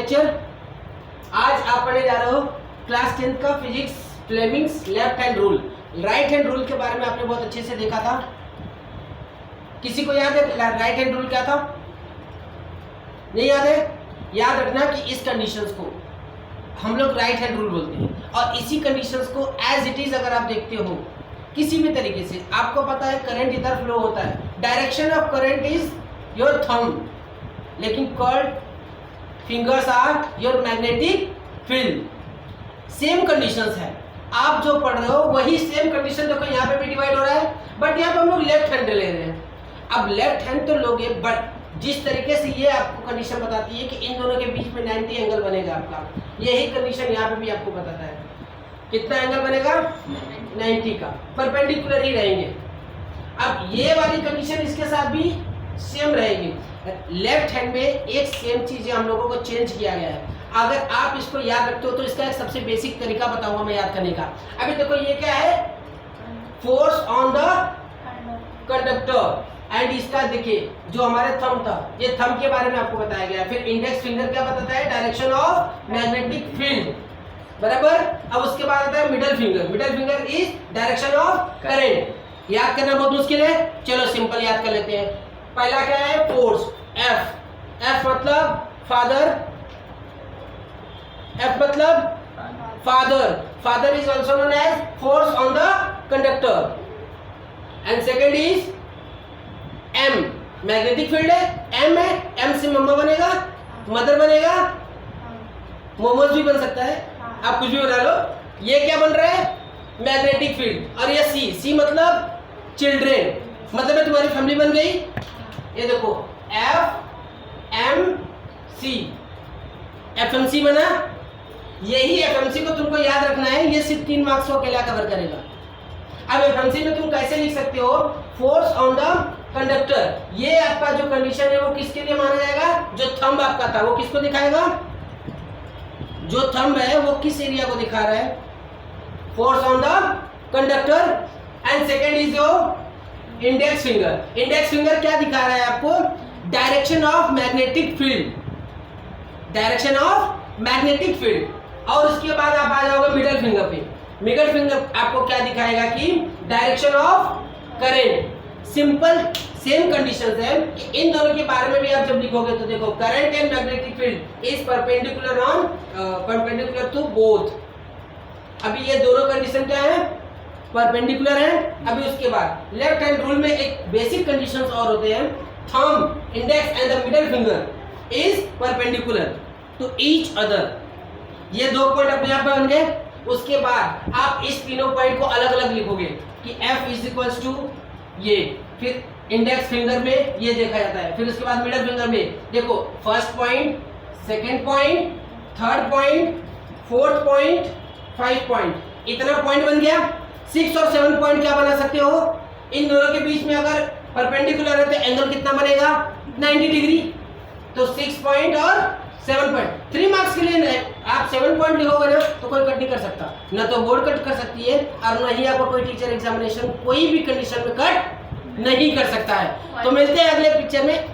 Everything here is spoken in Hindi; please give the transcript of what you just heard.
लेक्चर। आज आप पढ़ने जा रहे हो क्लास 10 का physics Fleming's left hand rule. Right hand rule के बारे में आपने बहुत अच्छे से देखा था। किसी को याद है राइट हैंड रूल क्या था? नहीं याद है? याद रखना कि इस कंडीशंस को हम लोग राइट हैंड रूल बोलते हैं, और इसी कंडीशंस को एज इट इज अगर आप देखते हो किसी भी तरीके से, आपको पता है करंट इधर फ्लो होता है, direction of current is your thumb, लेकिन curled fingers are your magnetic field. Same conditions है, आप जो पढ़ रहे हो वही सेम कंडीशन देखो यहाँ पे भी डिवाइड हो रहा है, बट यहाँ पे हम लोग लेफ्ट हैंड ले रहे हैं। अब लेफ्ट हैंड तो लोगे, बट जिस तरीके से ये आपको कंडीशन बताती है कि इन दोनों के बीच में 90 एंगल बनेगा आपका, यही कंडीशन यहाँ पे भी आपको बताता है। कितना एंगल बनेगा? 90 का, परपेंडिकुलर ही रहेंगे। अब ये वाली कंडीशन इसके साथ भी सेम रहेगी। लेफ्ट हैंड में एक सेम चीज हम लोगों को चेंज किया गया है। अगर आप इसको याद रखते हो तो इसका एक सबसे बेसिक तरीका बताऊंगा मैं याद करने का। अभी देखो ये क्या है? Force on the conductor, and इसका देखिए जो हमारे थंब था, ये थंब के बारे में आपको बताया गया है। फिर इंडेक्स फिंगर क्या बताता है? डायरेक्शन ऑफ मैग्नेटिक फील्ड, बराबर। अब उसके बाद आता है middle finger. Middle finger is direction of current. याद करना बहुत मुश्किल है, चलो सिंपल याद कर लेते हैं। पहला क्या है? Force, F. एफ मतलब फादर, एफ मतलब father. Father is also known as force on the conductor. And second is M, magnetic field है, एम है, एम से मम्मा बनेगा, मदर बनेगा, मोमोज भी बन सकता है, आप कुछ भी बना लो। ये क्या बन रहा है? Magnetic field. और ये सी, सी मतलब चिल्ड्रेन, मतलब है तुम्हारी फैमिली बन गई। ये देखो F M C, F M C बना। यही एफ एम सी को तुमको याद रखना है, ये सिर्फ 3 मार्क्स को अकेला कवर करेगा। अब एफ एम सी में तुम कैसे लिख सकते हो? Force on the conductor. ये आपका जो कंडीशन है वो किसके लिए माना जाएगा? जो थंब आपका था वो किसको दिखाएगा? जो थंब है वो किस एरिया को दिखा रहा है? Force on the conductor. And second is your index finger. Index finger क्या दिखा रहा है आपको? Direction of magnetic field, direction of magnetic field. और उसके बाद आप आ जाओगे मिडल फिंगर पे। मिडल फिंगर आपको क्या दिखाएगा? कि direction of current. Simple same conditions है कि इन दोनों के बारे में भी आप जब लिखोगे तो देखो current and magnetic field is perpendicular to both. अभी ये दोनों कंडीशन क्या है? परपेंडिकुलर है। अभी उसके बाद लेफ्ट हैंड रूल में एक बेसिक कंडीशंस और होते हैं। Thumb, index and the middle finger is perpendicular to each other. ये 2 पॉइंट अपने आप बन गए। उसके बाद आप इस तीनों पॉइंट को अलग अलग लिखोगे कि F इज इक्वल्स टू ये, फिर इंडेक्स फिंगर में ये देखा जाता है, फिर उसके बाद मिडल फिंगर में देखो first point, second point, third point, fourth point, 5 point. इतना पॉइंट बन गया। 6 और 7 पॉइंट क्या बना सकते हो? इन दोनों के बीच में अगर परपेंडिकुलर है तो एंगल कितना बनेगा? 90 डिग्री। तो 6 पॉइंट और 7 पॉइंट। 3 मार्क्स के लिए आप 7 पॉइंट लिखोगे ना तो कोई कट नहीं कर सकता, ना तो बोर्ड कट कर सकती है और ना ही आपको कोई टीचर एग्जामिनेशन कोई भी कंडीशन में कट नहीं कर सकता है। तो मिलते हैं अगले पिक्चर में।